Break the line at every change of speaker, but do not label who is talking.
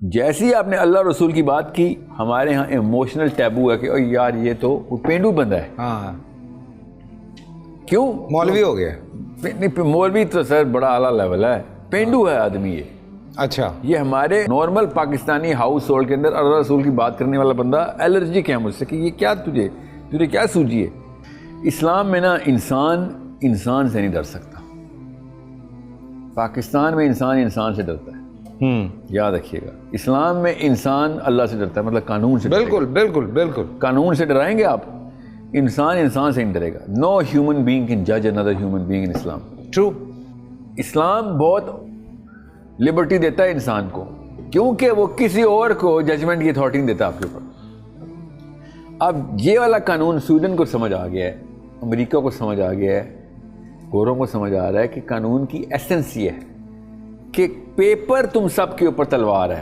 جیسے ہی آپ نے اللہ رسول کی بات کی ہمارے ہاں ایموشنل ٹیبو ہے کہ او یار یہ تو پینڈو بندہ ہے.
ہاں
کیوں؟
مولوی ہو گیا.
نہیں مولوی تو سر بڑا اعلیٰ لیول ہے, پینڈو ہے آدمی یہ.
اچھا
یہ ہمارے نارمل پاکستانی ہاؤس ہولڈ کے اندر اللہ رسول کی بات کرنے والا بندہ الرجک ہے مجھ سے کہ یہ کیا تجھے کیا سوجی ہے. اسلام میں نا انسان سے نہیں ڈر سکتا. پاکستان میں انسان سے ڈرتا ہے. یاد رکھیے گا, اسلام میں انسان اللہ سے ڈرتا ہے, مطلب قانون سے.
بالکل بالکل بالکل.
قانون سے ڈرائیں گے آپ, انسان سے نہیں ڈرے گا. نو ہیومن بینگ کین جج another human being in Islam.
True.
اسلام بہت لبرٹی دیتا ہے انسان کو, کیونکہ وہ کسی اور کو ججمنٹ کی اتھارٹی نہیں دیتا آپ کے اوپر. اب یہ والا قانون سویڈن کو سمجھ آ گیا ہے, امریکہ کو سمجھ آ گیا ہے, گوروں کو سمجھ آ رہا ہے کہ قانون کی ایسنس یہ ہے کہ پیپر تم سب کے اوپر تلوار ہے.